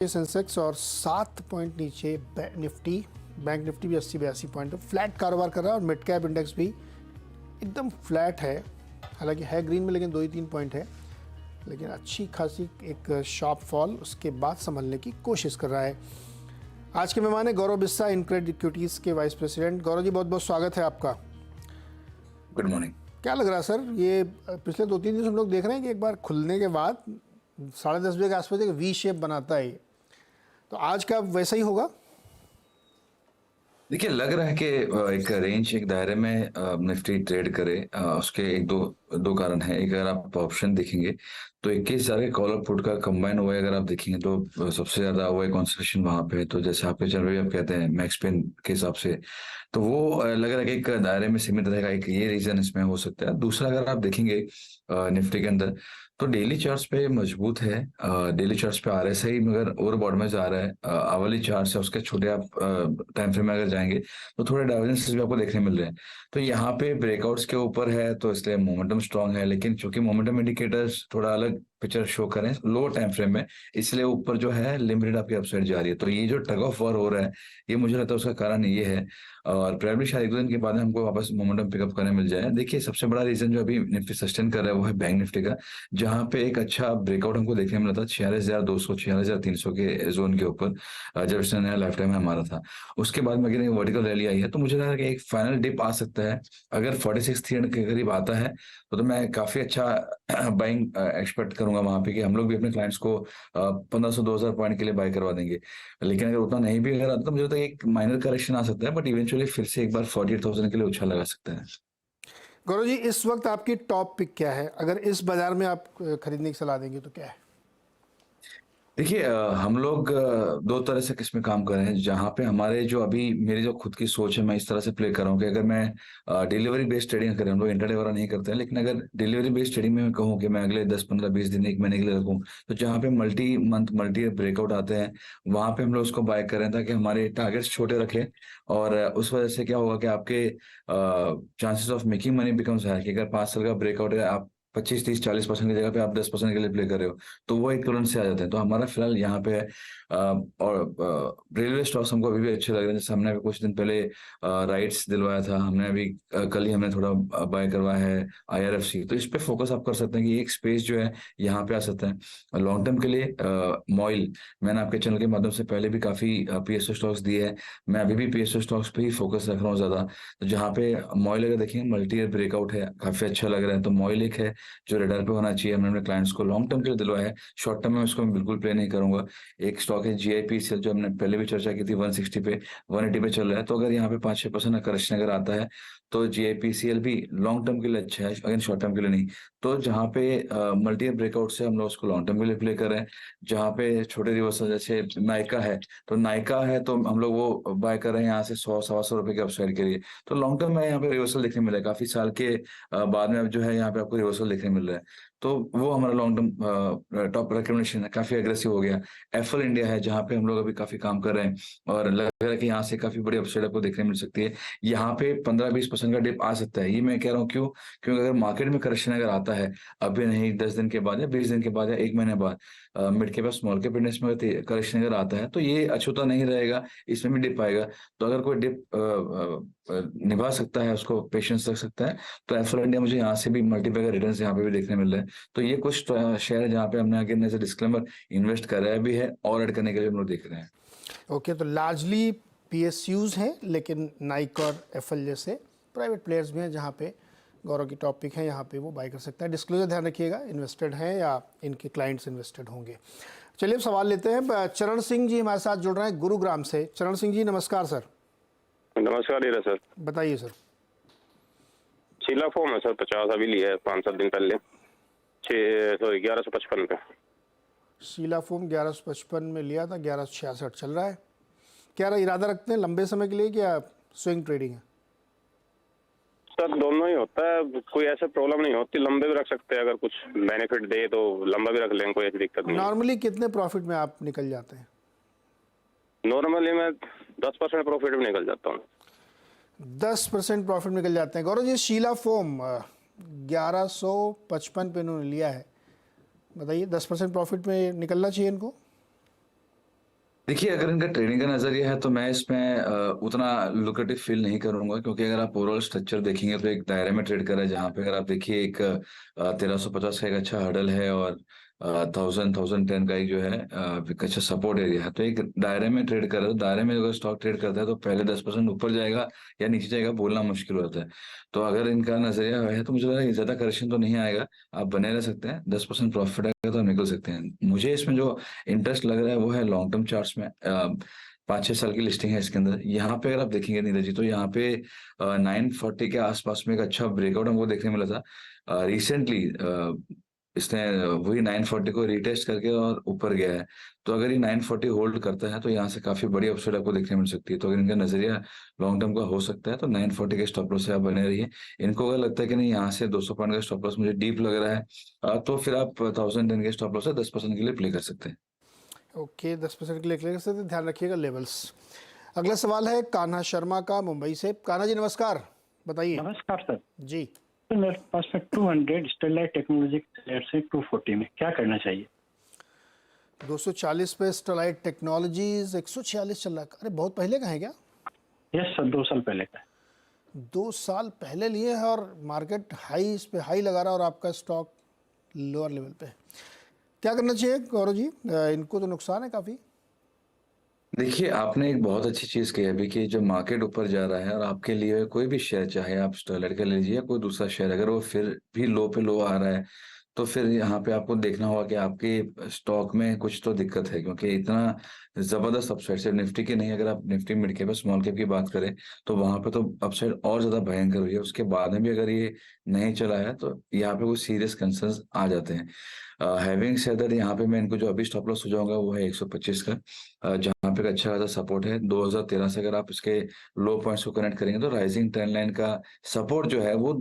Sensex और 7 point नीचे Nifty, bank Nifty भी 80-82 पॉइंट फ्लैट कारोबार कर रहा है और मिड कैप इंडेक्स भी एकदम फ्लैट है। हालांकि है ग्रीन में, लेकिन 2 ही 3 पॉइंट है, लेकिन अच्छी खासी एक शॉर्प फॉल उसके बाद संभलने की कोशिश कर रहा है। आज के मेहमान है गौरव बिस्सा, इनक्रेड इक्विटीज़ के वाइस प्रेसिडेंट। गौरव जी, बहुत बहुत स्वागत है आपका। Good morning. क्या लग रहा है सर, ये पिछले 2-3 दिन से हम लोग देख रहे हैं कि एक बार खुलने के बाद 10:30 बजे के आसपास एक वी शेप बनाता है, तो आज का वैसा ही होगा? देखिए, लग रहा है कि एक रेंज, एक दायरे में निफ्टी ट्रेड करे। उसके एक दो कारण हैं। एक, अगर आप ऑप्शन देखेंगे तो 21,000 के कॉल और पुट का कंबाइन हुआ है। अगर आप देखेंगे तो सबसे ज्यादा हुआ है कॉन्सेंट्रेशन वहां पे। तो जैसे आपके चल रही आप कहते हैं मैक्स पेन के हिसाब से, तो वो लग रहा है कि एक दायरे में सीमित रहेगा। एक ये रीजन इसमें हो सकता है। दूसरा, अगर आप देखेंगे निफ्टी के अंदर तो डेली चार्ट्स पे मजबूत है। डेली चार्ट्स पे आरएसआई मगर ओवरबॉट में जा रहा है। आवली चार्ट्स है उसके छोटे आप टाइम फ्रेम में अगर जाएंगे तो थोड़े डाइवर्जेंसेस भी आपको देखने मिल रहे हैं। तो यहाँ पे ब्रेकआउट्स के ऊपर है तो इसलिए मोमेंटम स्ट्रांग है, लेकिन चूंकि मोमेंटम इंडिकेटर्स थोड़ा अलग पिक्चर शो करें लोअर टाइम फ्रेम में, इसलिए ऊपर जो है लिमिटेड आपकी अपसाइड जा रही है। तो ये जो टग ऑफ वॉर हो रहा है, ये मुझे लगता है उसका कारण ये है। और प्रोबेबली शायद 1-2 दिन के बाद हमको वापस मोमेंटम पिकअप करने मिल जाए। देखिए, सबसे बड़ा रीजन जो अभी निफ्टी सस्टेन कर रहा है वो है बैंक निफ्टी का, जहां पे एक अच्छा ब्रेकआउट हमको देखने मिला था 46,200 46,300 के जोन के ऊपर, जब इसने नया लाइफ टाइम में हमारा था। उसके बाद में एक वर्टिकल रैली आई है, तो मुझे लग रहा है कि एक फाइनल डिप आ सकता है। अगर 46,300 के करीब आता है तो मैं काफी अच्छा बाइंग एक्सपेक्ट करूंगा वहां पे, कि हम लोग भी अपने क्लाइंट्स को 1,500-2,000 पॉइंट के लिए बाय करवा देंगे। लेकिन अगर उतना नहीं भी अगर आता तो मुझे लगता है एक माइनर करेक्शन आ सकता है, बट इवेंचुअली फिर से एक बार 48,000 के लिए उछाल लगा सकता है। गौरव जी, इस वक्त आपकी टॉप पिक क्या है? अगर इस बाजार में आप खरीदने की सलाह देंगे तो क्या है? देखिए, हम लोग दो तरह से किस्में काम कर रहे हैं। जहाँ पे हमारे जो अभी मेरी जो खुद की सोच है, मैं इस तरह से प्ले कर रहा हूँ कि अगर मैं डिलीवरी बेस्ड ट्रेडिंग करें, हम लोग इंटरडे वगैरह नहीं करते हैं, लेकिन अगर डिलीवरी बेस्ड ट्रेडिंग में मैं कहूँ कि मैं अगले 10-15-20 दिन, 1 महीने के लिए रखूँ, तो जहाँ पे मल्टी मंथ मल्टी ब्रेकआउट आते हैं वहां पे हम लोग उसको बाय करें, ताकि हमारे टारगेट्स छोटे रखें। और उस वजह से क्या होगा कि आपके chances of making money becomes high. कि अगर 5 साल का ब्रेकआउट है, आप 25-30-40% की जगह पे आप 10% के लिए प्ले कर रहे हो, तो वो एक तुरंत से आ जाते हैं। तो हमारा फिलहाल यहाँ पे है। और रेलवे स्टॉक्स हमको अभी भी अच्छे लग रहे हैं। जैसे हमने अभी कुछ दिन पहले राइट्स दिलवाया था, हमने अभी कल ही हमने थोड़ा बाय करवाया है आईआरएफसी। तो इस पे फोकस आप कर सकते हैं कि एक स्पेस जो है यहाँ पे आ सकता है लॉन्ग टर्म के लिए। मॉइल, मैंने आपके चैनल के माध्यम से पहले भी काफी पीएसओ स्टॉक्स दिए हैं। मैं अभी भी पीएसओ स्टॉक्स पे ही फोकस रख रहा हूँ ज्यादा। तो जहाँ पे मॉइल अगर देखेंगे मल्टी ईयर ब्रेकआउट है, काफी अच्छा लग रहा है, तो मॉइल एक है जो रेडर पे होना चाहिए। हमने अपने क्लाइंट्स को लॉन्ग टर्म के लिए दिलवाया है। शॉर्ट टर्म में उसको मैं बिल्कुल प्ले नहीं करूंगा। एक स्टॉक है जीआईपीसीएल, जो हमने पहले भी चर्चा की थी, 160 पे 180 पे चल रहा है। तो अगर यहाँ पे 5-6% करेक्शन अगर आता है तो जीआईपीसीएल भी लॉन्ग टर्म के लिए अच्छा है, अगर शॉर्ट टर्म के लिए नहीं। तो जहाँ पे मल्टी ब्रेकआउट से हम लोग उसको लॉन्ग टर्म के लिए प्ले कर रहे हैं। जहाँ पे छोटे रिवर्सल जैसे नायका है, तो नायका है तो हम लोग वो बाय कर रहे हैं यहाँ से 100-125 रुपए के अपसाइड के लिए। तो लॉन्ग टर्म में यहाँ पे रिवर्सल देखने मिला है काफी साल के बाद में। अब जो है यहाँ पे आपको रिवर्सल देखने मिल रहा है, तो वो हमारा लॉन्ग टर्म टॉप रिकमेंडेशन है। काफी एग्रेसिव हो गया। एफएल इंडिया है जहाँ पे हम लोग अभी काफी काम कर रहे हैं, और लग रहा है कि यहाँ से काफी बड़ी अपसाइड आपको देखने मिल सकती है। यहाँ पे 15-20% का डिप आ सकता है। ये मैं कह रहा हूँ क्यों? क्योंकि अगर मार्केट में करेक्शन अगर आता है, अभी नहीं, 10 दिन के बाद या 20 दिन के बाद या 1 महीने बाद, मिड के पास स्मॉल कैप इंडेक्स में करेक्शन अगर आता है, तो ये अछूता नहीं रहेगा, इसमें भी डिप आएगा। तो अगर कोई डिप निभा सकता है, उसको पेशेंस रख सकता है, तो एफएल इंडिया मुझे यहाँ से भी मल्टीपल रिटर्न यहाँ पे भी देखने मिल रहे हैं। तो ये कुछ शेयर है जहाँ पे हमने आगे एज डिस्क्लेमर इन्वेस्ट कराया भी है और ऐड करने के लिए हम लोग देख रहे हैं। ओके, तो लार्जली पीएसयूज हैं, लेकिन नाइक और एफएल जैसे प्राइवेट प्लेयर्स भी हैं जहाँ पे गौरव की टॉपिक है, यहाँ पे वो बाय कर सकते हैं। डिस्क्लोजर ध्यान रखिएगा, इन्वेस्टेड हैं या इनके क्लाइंट्स इन्वेस्टेड होंगे। चलिए अब सवाल लेते हैं। चरण सिंह जी हमारे साथ जुड़ रहे हैं गुरुग्राम से। चरण सिंह जी, नमस्कार सर। नमस्कार हीरा सर। बताइए सर। शीला फोम है सर, 50 अभी लिया है 5-7 दिन पहले, 1155 पे। शीला फोम 1155 में लिया था, 1166 चल रहा है। क्या इरादा रखते हैं लंबे समय के लिए, क्या स्विंग ट्रेडिंग है? सर दोनों ही होता है, कोई ऐसा प्रॉब्लम नहीं होती। लंबे भी रख सकते हैं, अगर कुछ बेनिफिट दे तो लंबा भी रख लेंगे, कोई ऐसी दिक्कत नहीं। नॉर्मली कितने प्रॉफिट में आप निकल जाते हैं? नॉर्मली मैं 10% प्रॉफिट में निकल जाता हूँ। 10% प्रॉफिट निकल जाते हैं। गौरव जी, शीला फोम 1155 पे इन्होंने लिया है, बताइए 10% प्रॉफिट में निकलना चाहिए इनको? देखिए, अगर इनका ट्रेडिंग का नजरिया है तो मैं इसमें उतना लुक्रेटिव फील नहीं करूंगा, क्योंकि अगर आप ओवरऑल स्ट्रक्चर देखेंगे तो एक दायरे में ट्रेड कर रहा है, जहां पे अगर आप देखिए एक 1350 का एक अच्छा हर्डल है, और 1010 का एक जो है एक अच्छा सपोर्ट एरिया है। तो एक दायरे में ट्रेड कर रहा है, तो दायरे में अगर स्टॉक ट्रेड करता है तो पहले 10% ऊपर जाएगा या नीचे जाएगा बोलना मुश्किल होता है। तो अगर इनका नजरिया है तो मुझे लग रहा है ज्यादा करेक्शन तो नहीं आएगा, आप बने रह सकते हैं, 10% प्रॉफिट आएगा तो आप निकल सकते हैं। मुझे इसमें जो इंटरेस्ट लग रहा है वो है लॉन्ग टर्म चार्ट्स में। 5-6 साल की लिस्टिंग है इसके अंदर। यहाँ पे अगर आप देखेंगे नीरज जी, तो यहाँ पे 940 के आसपास में एक अच्छा ब्रेकआउट हमको देखने मिला था रिसेंटली। इसने वही 940 को रिटेस्ट करके और ऊपर गया है। तो अगर ये 940 होल्ड करता है तो यहाँ से काफी बड़ी अपसाइड आपको देखने मिल सकती है। तो अगर इनका नजरिया लॉन्ग टर्म का हो सकता है तो 940 के स्टॉप लॉस से आप बने रहिए। इनको अगर लगता है कि नहीं यहाँ से 200 पॉइंट का स्टॉप लॉस मुझे डीप लग रहा है, तो फिर आप 1010 के स्टॉप लॉस से 10% के लिए प्ले कर सकते हैं। ओके, 10% के लिए क्लियर कर सकते हैं, ध्यान रखिएगा लेवल्स। अगला सवाल है कान्हा शर्मा का मुंबई से। कान्हा जी नमस्कार, बताइए। नमस्कार सर। जी। तो मेरे पास में 200 स्टेरलाइट टेक्नोलॉजी शेयर से 240 में क्या करना चाहिए? 240 पे स्टेरलाइट टेक्नोलॉजीज 146 चल रहा है। अरे बहुत पहले का है क्या? यस सर, 2 साल पहले का। 2 साल पहले लिए है और मार्केट हाई, इस पे हाई लगा रहा है और आपका स्टॉक लोअर लेवल पे है। क्या करना चाहिए गौरव जी? इनको तो नुकसान है काफ़ी। देखिए, आपने एक बहुत अच्छी चीज कही अभी कि जब मार्केट ऊपर जा रहा है और आपके लिए कोई भी शेयर, चाहे आप स्टेरलाइट का ले लीजिए या कोई दूसरा शेयर, अगर वो फिर भी लो पे लो आ रहा है तो फिर यहाँ पे आपको देखना होगा कि आपके स्टॉक में कुछ तो दिक्कत है, क्योंकि इतना जबरदस्त अपसाइड, सिर्फ निफ्टी की नहीं, अगर आप Nifty mid cap small cap की बात करें तो वहां पे तो अपसाइड और ज्यादा भयंकर हुई है। उसके बाद में भी अगर ये नहीं चला है तो यहाँ पे कुछ सीरियस कंसर्न्स आ जाते हैं। हैविंग सेड दैट, यहाँ पे मैं इनको जो अभी स्टॉप लॉस हो जाऊंगा वो है 125 का, जहाँ पे एक अच्छा खासा सपोर्ट है 2013 से। अगर आप इसके लो पॉइंट्स को कनेक्ट करेंगे तो राइजिंग ट्रेंड लाइन का सपोर्ट जो है वो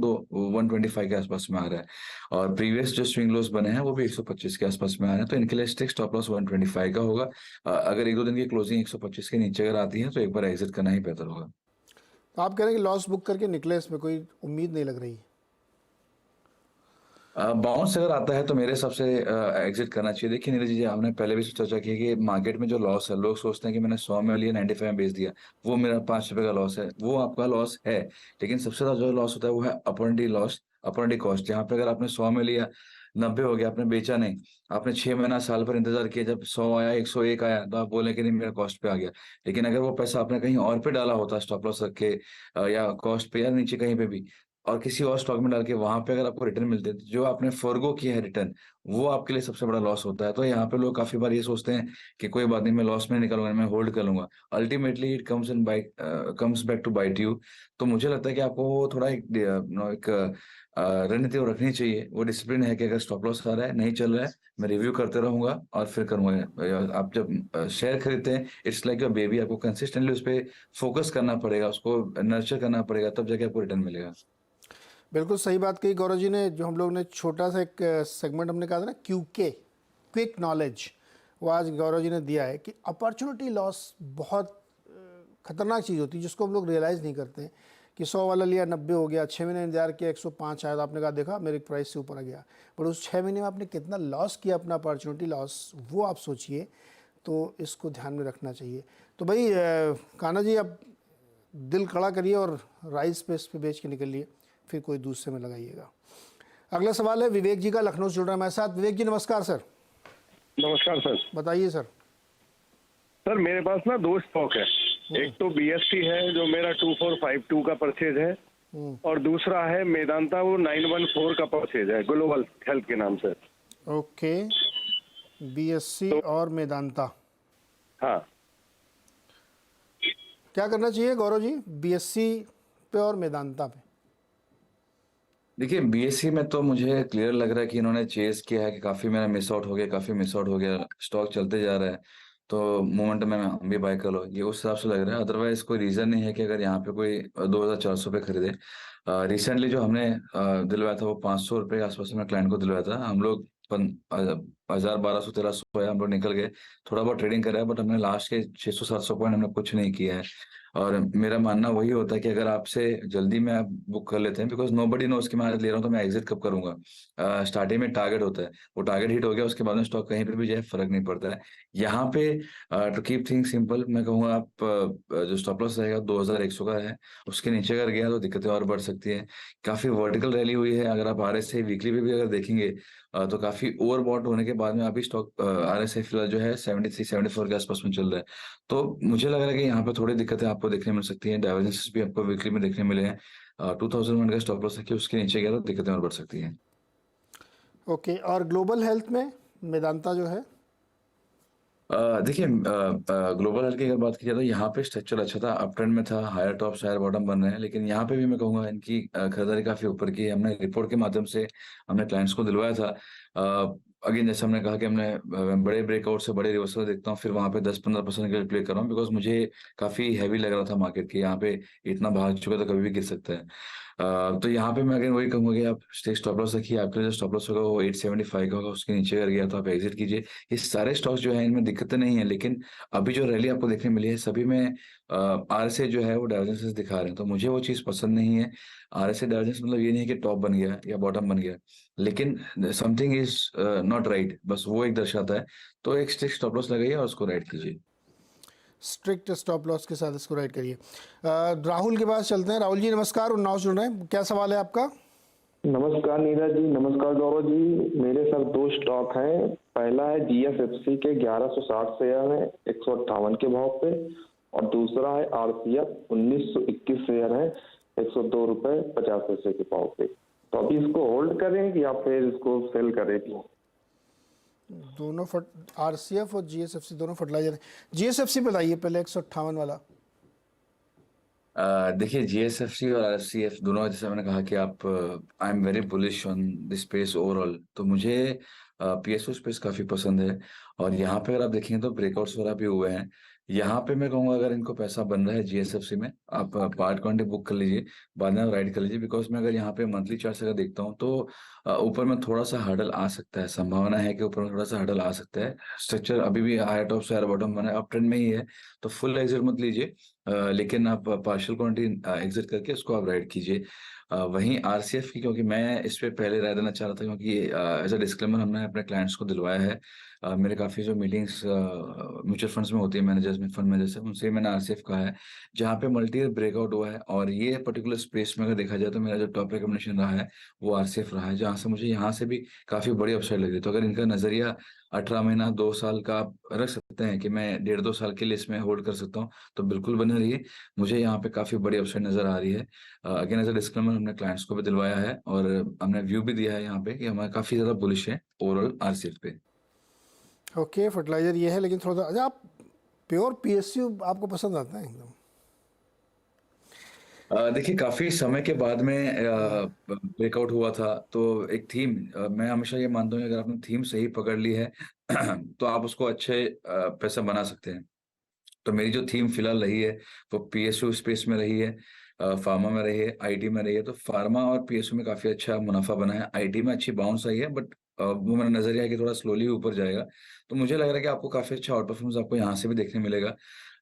125 के आसपास में आ रहा है, और प्रीवियस जो स्विंग लोस बने हैं वो भी 125 के आसपास में आ रहे हैं। तो इनके लिए स्टिक स्टॉप लॉस 125 का होगा। अगर 1-2 दिन की क्लोजिंग 125 के नीचे अगर आती है तो एक बार एग्जिट करना ही बेहतर होगा। तो आप कह रहे हैं कि लॉस बुक करके निकले, इसमें कोई उम्मीद नहीं लग रही? बाउंस अगर आता है तो मेरे हिसाब से एग्जिट करना चाहिए। देखिए नीरज जी, हमने पहले भी चर्चा की है कि मार्केट में जो लॉस है, लोग सोचते हैं कि मैंने 100 में लिया 95 में बेच दिया, वो मेरा 5 रुपए का लॉस है। वो आपका लॉस है, लेकिन सबसे ज्यादा जो लॉस होता है वो है अपॉर्चुनिटी लॉस, अपॉर्चुनिटी कॉस्ट। जहाँ पे अगर आपने 100 में लिया, 90 हो गया, आपने बेचा नहीं, आपने 6 महीना साल भर इंतजार किया, जब 100 आया, 101 आया, तो आप बोले कि नहीं मेरा कॉस्ट पे आ गया। लेकिन अगर वो पैसा आपने कहीं और पे डाला होता, स्टॉप लॉस रख के या कॉस्ट पे या नीचे कहीं पे भी, और किसी और स्टॉक में डाल के वहां पे अगर आपको रिटर्न मिलते हैं, तो जो आपने फॉरगो किया है रिटर्न, वो आपके लिए सबसे बड़ा लॉस होता है। तो यहाँ पे लोग काफी बार ये सोचते हैं कि कोई बात नहीं, मैं लॉस में निकलूंगा, मैं होल्ड कर लूंगा। Ultimately it comes back to bite you. तो मुझे लगता है कि आपको वो थोड़ा एक रणनीति वो रखनी चाहिए। वो डिसिप्लिन है कि अगर स्टॉप लॉस आ रहा है, नहीं चल रहा है, मैं रिव्यू करते रहूंगा और फिर करूंगा। आप जब शेयर खरीदते हैं, इट्स लाइक योर बेबी, आपको कंसिस्टेंटली उस पर फोकस करना पड़ेगा, उसको नर्चर करना पड़ेगा, तब जाके आपको रिटर्न मिलेगा। बिल्कुल सही बात कही गौरव जी ने। जो हम लोग ने छोटा सा एक सेगमेंट हमने कहा था ना, क्यूके, क्विक नॉलेज, वो आज गौरव जी ने दिया है कि अपॉर्चुनिटी लॉस बहुत खतरनाक चीज़ होती है, जिसको हम लोग रियलाइज़ नहीं करते हैं कि 100 वाला लिया, 90 हो गया, 6 महीने इंतजार किया, 105 आया, तो आपने कहा देखा मेरे प्राइस से ऊपर आ गया। पर उस 6 महीने में आपने कितना लॉस किया, अपना अपॉर्चुनिटी लॉस, वो आप सोचिए। तो इसको ध्यान में रखना चाहिए। तो भाई कान्हा जी, अब दिल खड़ा करिए और राइस पे इस पे बेच के निकलिए, फिर कोई दूसरे में लगाइएगा। अगला सवाल है विवेक जी का, लखनऊ से जुड़ रहा है हमारे साथ। विवेक जी नमस्कार सर। नमस्कार सर। बताइए सर। सर मेरे पास ना 2 स्टॉक है। एक तो BSC है जो मेरा 2452 का परचेज है, और दूसरा है मेदांता, वो 914 का परचेज है, ग्लोबल हेल्थ के नाम से। ओके, BSC और मेदांता। हाँ, क्या करना चाहिए गौरव जी BSC पे और मेदांता पे? देखिए, BSC में तो मुझे क्लियर लग रहा है कि इन्होंने चेस किया है कि काफी मेरा मिस आउट हो गया, काफी मिस आउट हो गया, स्टॉक चलते जा रहा है, तो मोमेंट में हम भी बाय कर लो, ये उस हिसाब से लग रहा है। अदरवाइज कोई रीजन नहीं है कि अगर यहाँ पे कोई 2400 पे खरीदे। रिसेंटली जो हमने दिलवाया था वो 500 रुपये के आसपास में क्लाइंट को दिलवाया था। हम लोग 1200-1300 है, हम लोग निकल गए, थोड़ा बहुत ट्रेडिंग करा है, बट हमने लास्ट के 600-700 पॉइंट हमने कुछ नहीं किया है। और मेरा मानना वही होता है कि अगर आपसे जल्दी में आप बुक कर लेते हैं, बिकॉज नोबडी नोस कि मैं आज ले रहा हूँ तो मैं एग्जिट कब करूंगा। स्टार्टिंग में टारगेट होता है, वो टारगेट हिट हो गया, उसके बाद में स्टॉक कहीं पे भी जाए फर्क नहीं पड़ता है। यहाँ पे टू कीप थिंग्स सिंपल मैं कहूँगा, आप जो स्टॉप लॉस रहेगा 2100 का है, उसके नीचे अगर गया तो दिक्कतें और बढ़ सकती हैं। काफी वर्टिकल रैली हुई है, अगर आप RSI वीकली पे भी अगर देखेंगे तो काफी ओवरबॉट होने के बाद में अभी स्टॉक RSI फिलहाल जो है 73-74 के आसपास में चल रहा है। तो मुझे लग रहा है कि यहाँ पे थोड़ी दिक्कतें आपको देखने मिल सकती हैं, डाइवर्जेंसेस भी आपको वीकली में देखने मिले हैं। 2001 का स्टॉप लॉस है कि उसके नीचे गया तो दिक्कतें और बढ़ सकती हैं। ओके, और ग्लोबल हेल्थ में मेदांता जो है? देखिए, ग्लोबल हेल्थ की अगर बात की जाए तो यहाँ पे स्ट्रक्चर अच्छा था, अप ट्रेंड में था, हायर टॉप्स हायर बॉटम बन रहे हैं, लेकिन यहाँ पे भी मैं कहूँगा इनकी खरीदारी काफी ऊपर की है। हमने रिपोर्ट के माध्यम से हमने क्लाइंट्स को दिलवाया था। अगेन जैसे हमने कहा कि हमने बड़े ब्रेकआउट से बड़े रिवर्सल देखता हूँ, फिर वहाँ पे 10-15% के लिए प्ले कर रहा हूँ, बिकॉज मुझे काफी हैवी लग रहा था मार्केट के, यहाँ पे इतना भाग चुका तो कभी भी गिर सकता है। तो यहाँ पे मैं अगेन वही कहूंगा कि आप स्टॉप लॉस रखिए, आपके लिए जो स्टॉप लॉस होगा वो 875 का होगा, उसके नीचे अगर गया तो आप एग्जिट कीजिए। ये सारे स्टॉक्स जो है इनमें दिक्कतें नहीं है, लेकिन अभी जो रैली आपको देखने मिली है सभी में RSI जो है वो डाइवर्जेंसेस दिखा रहे हैं, तो मुझे वो चीज़ पसंद नहीं है। RSI डाइवर्जेंस मतलब ये नहीं है कि टॉप बन गया या बॉटम बन गया, लेकिन समथिंग इज नॉट राइट, बस वो एक दर्शाता है। तो एक स्ट्रिक्ट स्टॉप लॉस लगाइए और उसको राइट कीजिए। स्ट्रिक्ट स्टॉप लॉस के साथ इसको राइट करिए। राहुल के पास चलते हैं। राहुल जी नमस्कार, उन्नाव सुन रहे हैं, क्या सवाल है आपका? नमस्कार नीरज जी, नमस्कार गौरव जी। मेरे सर दो स्टॉक हैं। पहला है GSFC के 1160 शेयर है 158 के भाव पे, और दूसरा है RCF 1921 शेयर है 102 रुपए 50 पैसे के भाव पे। तो अभी इसको होल्ड करें या फिर इसको सेल करें? दोनों RCF और GSFC दोनों फर्टिलाइजर है। GSFC बताइए पहले, 158 वाला। देखिए, GSFC और RSCF दोनों, जैसे मैंने कहा कि आप, I am very bullish on this space overall, तो मुझे PSU स्पेस काफी पसंद है। और यहाँ पे अगर आप देखेंगे तो ब्रेकआउट्स वगैरह भी हुए हैं। यहाँ पे मैं कहूँगा अगर इनको पैसा बन रहा है GSFC में, आप पार्ट क्वांटिटी बुक कर लीजिए, बाद में आप राइड कर लीजिए, बिकॉज मैं अगर यहाँ पे मंथली चार्ट से अगर देखता हूँ तो ऊपर में थोड़ा सा हर्डल आ सकता है, संभावना है कि ऊपर में थोड़ा सा हर्डल आ सकता है। स्ट्रक्चर अभी भी हायर टॉप से हायर बॉटम बना है, अप ट्रेंड में ही है, तो फुल एग्जिट मत लीजिए, लेकिन आप पार्शियल क्वांटिटी एग्जिट करके उसको आप राइड कीजिए। वहीं RCF की, क्योंकि मैं इस पे पहले राय देना चाह रहा था, क्योंकि एज अ डिस्क्लेमर हमने अपने क्लाइंट्स को दिलवाया है। मेरे काफ़ी जो मीटिंग्स म्यूचुअल फंड्स में होती है, मैनेजर्स में, फंड मैनेजर्स से, उनसे मैंने RCF कहा है, जहाँ पे मल्टी ईयर ब्रेकआउट हुआ है। और ये पर्टिकुलर स्पेस में अगर देखा जाए तो मेरा जो टॉप रिकमेंडेशन रहा है वो RCF रहा है, जहाँ से मुझे यहाँ से भी काफ़ी बड़ी अपसाइड लग रही है। तो अगर इनका नज़रिया 18 महीना 2 साल का आप रख सकते हैं कि मैं 1.5-2 साल के लिए इसमें होल्ड कर सकता हूँ, तो बिल्कुल बने रहिए। मुझे यहाँ पे काफ़ी बड़ी अपसाइड नज़र आ रही है। अगेन एज अ डिस्क्लेमर हमने क्लाइंट्स को भी दिलवाया है और हमने व्यू भी दिया है यहाँ पे कि हमारा काफ़ी ज़्यादा बुलिश है ओवरऑल RCF पे। ओके, फर्टिलाइजर ये है, लेकिन थोड़ा सा अच्छा, आप प्योर PSU आपको पसंद आता है एकदम? देखिए, काफी समय के बाद में ब्रेकआउट हुआ था, तो एक थीम, मैं हमेशा ये मानता हूँ कि अगर आपने थीम सही पकड़ ली है तो आप उसको अच्छे पैसा बना सकते हैं। तो मेरी जो थीम फिलहाल रही है वो PSU स्पेस में रही है, फार्मा में रही है, IT में रही है। तो फार्मा और PSU में काफी अच्छा मुनाफा बना है, IT में अच्छी बाउंस आई है, बट वो मेरा नजरिया है कि थोड़ा स्लोली ऊपर जाएगा। तो मुझे लग रहा है कि आपको काफी अच्छा आउट परफॉर्मेंस आपको यहाँ से भी देखने मिलेगा।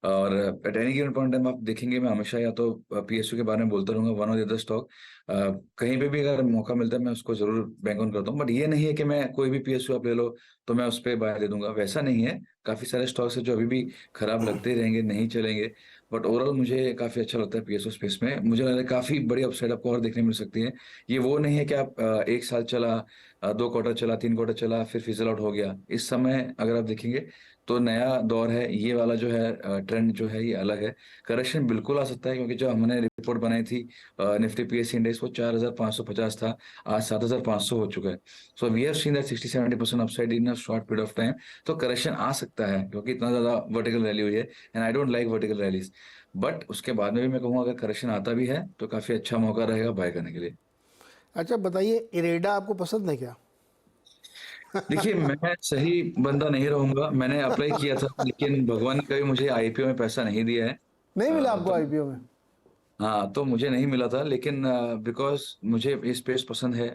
और at any given point time आप देखेंगे, मैं हमेशा या तो PSU के बारे में बोलता रहूंगा, वन और अदर स्टॉक, कहीं पे भी अगर मौका मिलता है मैं उसको जरूर बैंक ऑन करता हूँ। बट ये नहीं है कि मैं कोई भी PSU आप ले लो तो मैं उस पर बाय दे दूंगा, वैसा नहीं है। काफी सारे स्टॉक्स है जो अभी भी खराब लगते रहेंगे, नहीं चलेंगे, बट ओवरऑल मुझे काफी अच्छा लगता है PSU स्पेस में। मुझे लग रहा है काफी बड़ी अपसाइड आपको और देखने मिल सकती है। ये वो नहीं है कि आप 1 साल चला, 2 क्वार्टर चला, 3 क्वार्टर चला, फिर फिजल आउट हो गया। इस समय अगर आप देखेंगे तो नया दौर है, ये वाला जो है ट्रेंड जो है ये अलग है। करेक्शन बिल्कुल आ सकता है, क्योंकि जो हमने रिपोर्ट बनाई थी निफ्टी PSE इंडेक्स वो 4550 था, आज 7500 हो चुका है। So we have seen that 60-70% upside in a short period of time. तो करेक्शन आ सकता है, क्योंकि इतना ज्यादा वर्टिकल रैली हुई है, and I don't like vertical rallies. But उसके बाद में भी मैं कहूँगा अगर करेक्शन आता भी है तो काफी अच्छा मौका रहेगा बाय करने के लिए। अच्छा बताइए, इरेडा आपको पसंद है क्या? देखिए, मैं सही बंदा नहीं रहूंगा, मैंने अप्लाई किया था, लेकिन भगवान ने कभी मुझे IPO में पैसा नहीं दिया है। नहीं मिला आपको तो IPO में? हाँ, तो मुझे नहीं मिला था, लेकिन बिकॉज मुझे ये स्पेस पसंद है,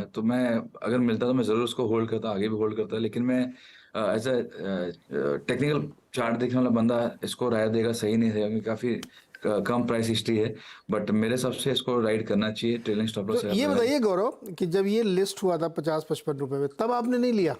तो मैं अगर मिलता तो मैं ज़रूर उसको होल्ड करता, आगे भी होल्ड करता, लेकिन मैं एज अ टेक्निकल चार्ट देखने वाला बंदा इसको राय देगा सही नहीं रहेगा, क्योंकि काफ़ी कम प्राइस हिस्ट्री है। बट मेरे हिसाब से इसको राइड करना चाहिए, ट्रेलिंग स्टॉप लॉस तो है ये आप लगा बताइए गौरव कि जब ये लिस्ट हुआ था 50-55 रुपए में, तब आपने नहीं लिया?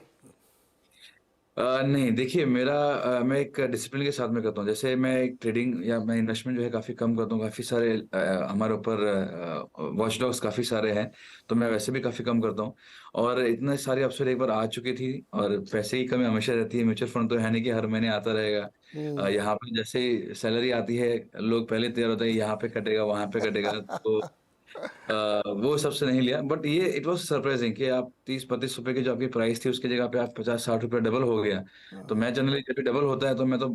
नहीं, देखिए मेरा मैं एक डिसिप्लिन के साथ में करता हूँ। जैसे मैं एक ट्रेडिंग या मैं इन्वेस्टमेंट जो है काफ़ी कम करता हूँ। काफ़ी सारे हमारे ऊपर वॉच डॉग्स काफ़ी सारे हैं, तो मैं वैसे भी काफ़ी कम करता हूँ। और इतने सारी अवसर एक बार आ चुकी थी, और पैसे की कमी हमेशा रहती है। म्यूचुअल फंड तो है नहीं कि हर महीने आता रहेगा। यहाँ पे जैसे ही सैलरी आती है, लोग पहले तैयार होते हैं, यहाँ पे कटेगा, वहाँ पे कटेगा। तो वो सबसे नहीं लिया, बट ये इट वाज सरप्राइजिंग कि आप 30-32 रुपए की जो आपकी प्राइस थी, उसकी जगह पे आप 50-60 रुपए डबल हो गया। तो मैं जनरली जब भी डबल होता है तो मैं तो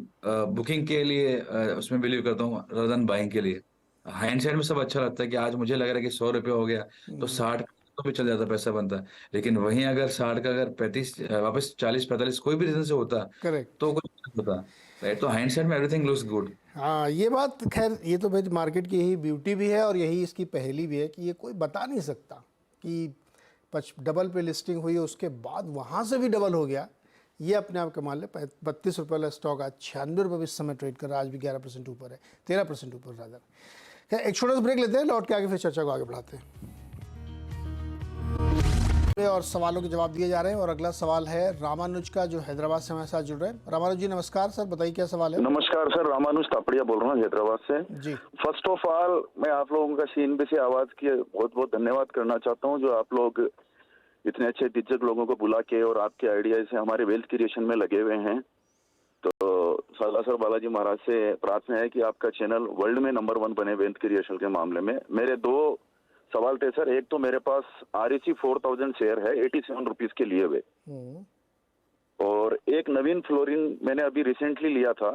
बुकिंग के लिए उसमें बिलीव करता हूँ rather than बाइंग के लिए। हाइंडसाइड में सब अच्छा लगता है कि आज मुझे लग रहा है कि 100 रुपये हो गया, तो 60 तो भी चल जाता, पैसा बनता। लेकिन वहीं अगर 60 का अगर 35 वापस 40-45 कोई भी रीजन से होता, करेक्ट। तो कुछ नहीं होता, राइट। तो हाइंडसाइड में एवरीथिंग लुक्स गुड। हाँ, ये बात खैर, ये तो भाई मार्केट की यही ब्यूटी भी है और यही इसकी पहेली भी है कि ये कोई बता नहीं सकता कि डबल पे लिस्टिंग हुई उसके बाद वहाँ से भी डबल हो गया। ये अपने आप कमाल है। 32 रुपये वाला स्टॉक आज 96 रुपये इस समय ट्रेड कर रहा है, आज भी 11% ऊपर है, 13% ऊपर रादर। खैर, एक छोटा सा ब्रेक लेते हैं, लौट के आगे फिर चर्चा को आगे बढ़ाते हैं और सवालों के जवाब दिए जा रहे हैं। और अगला सवाल है रामानुज का, जो हैदराबाद से हमारे साथ जुड़ रहे हैं। रामानुज जी नमस्कार सर, बताइए क्या सवाल है? नमस्कार सर, रामानुज तापड़िया बोल रहा हूँ हैदराबाद से जी। फर्स्ट ऑफ ऑल मैं आप लोगों का CNBC आवाज की बहुत बहुत धन्यवाद करना चाहता हूँ, जो आप लोग इतने अच्छे दिग्गज लोगों को बुला के और आपके आइडिया से हमारे वेल्थ क्रिएशन में लगे हुए हैं। तो सालासर बालाजी महाराज से प्रार्थना है कि आपका चैनल वर्ल्ड में नंबर 1 बने वेल्थ क्रिएशन के मामले में। मेरे 2 सवाल थे सर। एक तो मेरे पास REC 4000 शेयर है 87 रुपीज के लिए हुए, और एक नवीन फ्लोरिन मैंने अभी रिसेंटली लिया था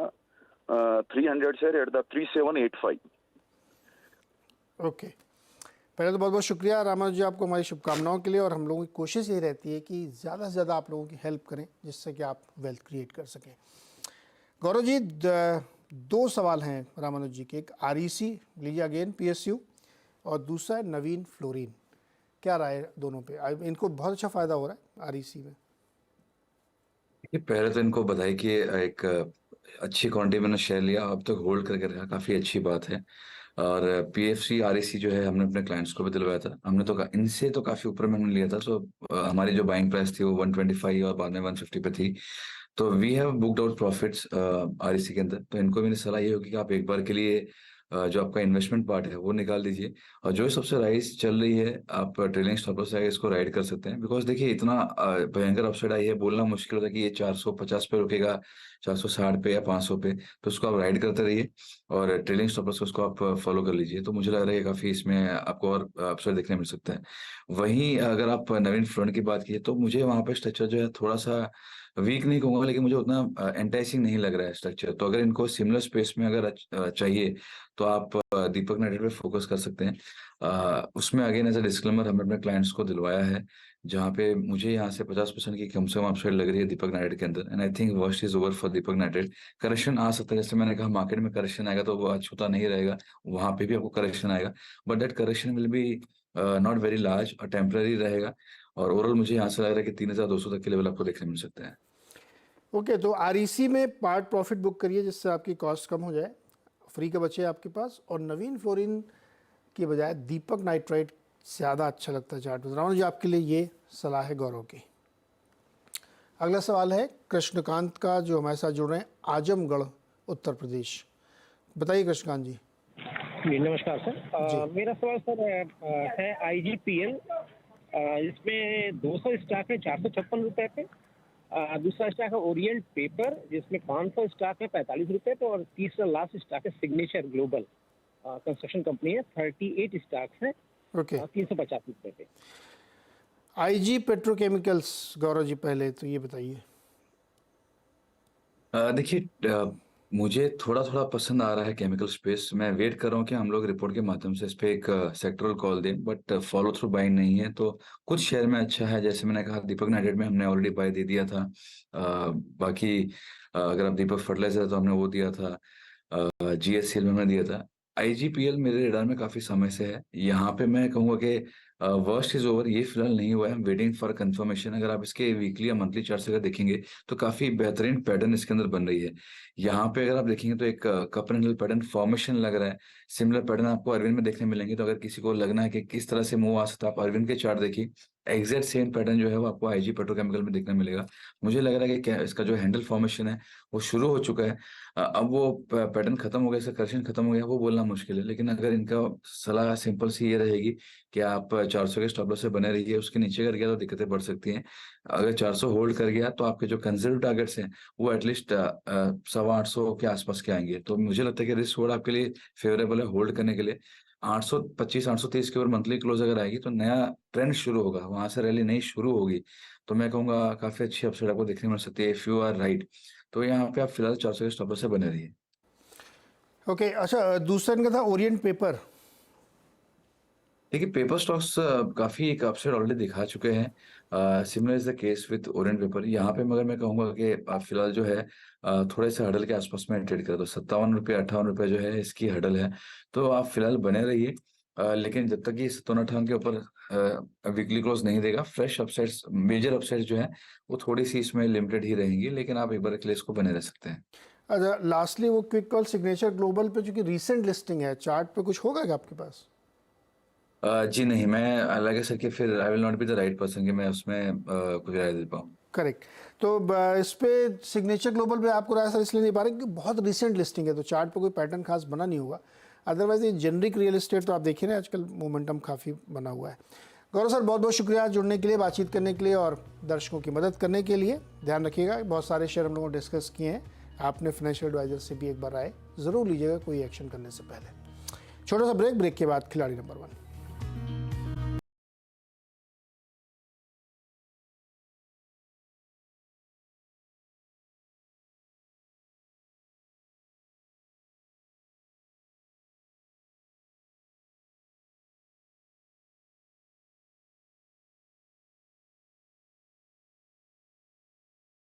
300 शेयर एट द 3785। ओके, पहले तो बहुत बहुत शुक्रिया रामानुज जी, आपको हमारी शुभकामनाओं के लिए। और हम लोगों की कोशिश यही रहती है कि ज़्यादा से ज़्यादा आप लोगों की हेल्प करें, जिससे कि आप वेल्थ क्रिएट कर सकें। गौरव जी, 2 सवाल हैं रामानुज जी के। एक REC लीजिए अगेन PSU, और दूसरा है नवीन फ्लोरिन। क्या राय है दोनों पे? इनको बहुत अच्छा फ़ायदा हो रहा है REC में। ये पहले तो इनको बधाई कि एक अच्छी क्वांटिटी मैंने शेयर लिया, अब तक होल्ड करके रखा, काफ़ी अच्छी बात है। और PFC REC जो है हमने अपने क्लाइंट्स को भी दिलवाया था। हमने तो इनसे तो काफ़ी ऊपर में हमने लिया था, तो हमारी जो बाइंग प्राइस थी वो 125 और बाद में 150 पे थी। तो we have booked out profits REC के अंदर। तो इनको मेरी सलाह ये होगी कि आप एक बार के लिए जो आपका इन्वेस्टमेंट पार्ट है वो निकाल दीजिए, और जो सबसे राइस चल रही है आप ट्रेलिंग स्टॉप लॉस से इसको राइड कर सकते हैं। बिकॉज देखिए इतना भयंकर अपसाइड आई है, बोलना मुश्किल होता है कि ये 450 पे रुकेगा, 460 पे या 500 पे। तो उसको आप राइड करते रहिए, और ट्रेलिंग स्टॉप लॉस उसको आप फॉलो कर लीजिए। तो मुझे लग रहा है कि काफ़ी इसमें आपको और अपसाइड देखने मिल सकता है। वहीं अगर आप नवीन फ्रंट की बात की तो मुझे वहाँ पे स्ट्रक्चर जो है थोड़ा सा वीक नहीं कहूँगा, लेकिन मुझे उतना एंटाइसिंग नहीं लग रहा है स्ट्रक्चर। तो अगर इनको सिमिलर स्पेस में अगर चाहिए तो आप दीपक नाइट्रेट पे फोकस कर सकते हैं। उसमें अगेन एज अ डिस्क्लेमर हमने अपने क्लाइंट्स को दिलवाया है, जहाँ पे मुझे यहाँ से 50% की कम से कम अपसाइड लग रही है दीपक नाइट्रेट के अंदर। And I think worst is over for Deepak nitrate. Correction आ सकता है, जैसे मैंने कहा मार्केट में करेक्शन आएगा तो वो अछूता नहीं रहेगा, वहाँ पे भी आपको करेक्शन आएगा, but that correction will be not very large और टेम्पररी रहेगा। और ओवरऑल मुझे यहाँ से लग रहा है कि 3200 तक के लेवल आपको देखने मिल सकते हैं। ओके, तो REC में पार्ट प्रॉफिट बुक करिए, जिससे आपकी कॉस्ट कम हो जाए, फ्री का बचे आपके पास। और नवीन फ्लोरिन की बजाय दीपक नाइट्राइट ज़्यादा अच्छा लगता है चार्ट में। रावण जी, आपके लिए ये सलाह है गौरव की। अगला सवाल है कृष्णकांत का, जो हमारे साथ जुड़ रहे हैं आजमगढ़ उत्तर प्रदेश। बताइए कृष्णकांत जी। जी नमस्कार सर। मेरा सवाल सर है IGPL। इसमें 200 स्टॉक है 456 रुपए पे। दूसरा स्टॉक है ओरिएंट पेपर, जिसमें 500 स्टॉक है 45 रुपए पे। और तीसरा लास्ट स्टॉक है सिग्नेचर ग्लोबल कंस्ट्रक्शन कंपनी है, 38 स्टॉक है ओके, 350 रुपए पे। IG पेट्रोकेमिकल्स, गौरव जी पहले तो ये बताइए। देखिए मुझे थोड़ा थोड़ा पसंद आ रहा है केमिकल स्पेस। मैं वेट कर रहा हूँ कि हम लोग रिपोर्ट के माध्यम से इस पे एक सेक्टरल कॉल दें, बट फॉलो थ्रू बाइंग नहीं है। तो कुछ शेयर में अच्छा है, जैसे मैंने कहा दीपक नाइट्रेट में हमने ऑलरेडी बाय दे दिया था। बाकी अगर आप दीपक फर्टिलाइजर तो हमने वो दिया था, GSCL में हमने दिया था। आईजीपीएल मेरे रेडार में काफी समय से है। यहाँ पे मैं कहूंगा कि वर्स्ट इज ओवर, ये फिलहाल नहीं हुआ है, वेटिंग फॉर कंफर्मेशन। अगर आप इसके वीकली या मंथली चार्ट अगर देखेंगे तो काफी बेहतरीन पैटर्न इसके अंदर बन रही है। यहाँ पे अगर आप देखेंगे तो एक cup and handle pattern formation लग रहा है। सिमिलर पैटर्न आपको अरविंद में देखने मिलेंगे। तो अगर किसी को लगना है कि किस तरह से मूव आ सकता है, आप अरविंद के चार्ट देखिए, एग्जैक्ट सेम पैटर्न जो है वो आपको आईजी पेट्रोकेमिकल में देखने मिलेगा। मुझे लग रहा है कि इसका जो हैंडल फॉर्मेशन है वो शुरू हो चुका है। अब वो पैटर्न खत्म हो गया, इसका करेक्शन खत्म हो गया, वो बोलना मुश्किल है। लेकिन अगर इनका सलाह सिंपल सी ये रहेगी कि आप 400 के स्टॉप लॉस से बने रहिए, उसके नीचे कर गया तो दिक्कतें बढ़ सकती हैं। अगर 400 होल्ड कर गया तो आपके जो कंजर्वेटिव टारगेट्स हैं वो एटलीस्ट 825 के आसपास के आएंगे। तो मुझे लगता है कि रिस्क वर्ड आपके लिए फेवरेबल है होल्ड करने के लिए। 825 830 के ऊपर मंथली क्लोज अगर आएगी तो नया ट्रेंड शुरू होगा, वहां से रैली नई शुरू होगी। तो मैं कहूंगा काफी अच्छी अपसाइड आपको देखने मिल सकती है इफ यू आर राइट। तो यहाँ पे आप फिलहाल 400 के स्टॉप लॉस से बने रहिए। ओके, अच्छा दूसरा इनका था ओरिएंट पेपर। देखिए पेपर स्टॉक्स काफी एक अपसाइड ऑलरेडी दिखा चुके हैं। Similar is the case with Orient paper. यहाँ पे मगर मैं कहूंगा कि आप फिलहाल जो है थोड़े से हडल के आसपास में ट्रेड करें। तो 57 रुपये 58 रुपये जो है इसकी हडल है, तो आप फिलहाल बने रहिए। लेकिन जब तक ये 57-58 के ऊपर वीकली क्लोज नहीं देगा, फ्रेश अपसाइड्स, मेजर अपसाइड्स जो है वो थोड़ी सी इसमें लिमिटेड ही रहेंगी। लेकिन आप एक बार के लिए इसको बने रह सकते हैं। अच्छा लास्टली वो क्विक कॉल सिग्नेचर ग्लोबल पे, चूंकि रीसेंट लिस्टिंग है, चार्ट पे कुछ होगा क्या आपके पास? जी नहीं, मैं लगे सर कि फिर I will not be the right person कि मैं उसमें कुछ राय दे पाऊँ। करेक्ट। तो इस पे सिग्नेचर ग्लोबल पे आपको राय सर इसलिए नहीं पा रहे क्योंकि बहुत रिसेंट लिस्टिंग है, तो चार्ट पे कोई पैटर्न खास बना नहीं होगा। अदरवाइज ये जेनरिक रियल एस्टेट तो आप देखिए ना, आजकल मोमेंटम काफ़ी बना हुआ है। गौरव सर बहुत बहुत शुक्रिया जुड़ने के लिए, बातचीत करने के लिए और दर्शकों की मदद करने के लिए। ध्यान रखिएगा, बहुत सारे शेयर हम लोगों ने डिस्कस किए हैं। आपने फाइनेंशियल एडवाइजर से भी एक बार राय ज़रूर लीजिएगा कोई एक्शन करने से पहले। छोटा सा ब्रेक के बाद खिलाड़ी नंबर 1।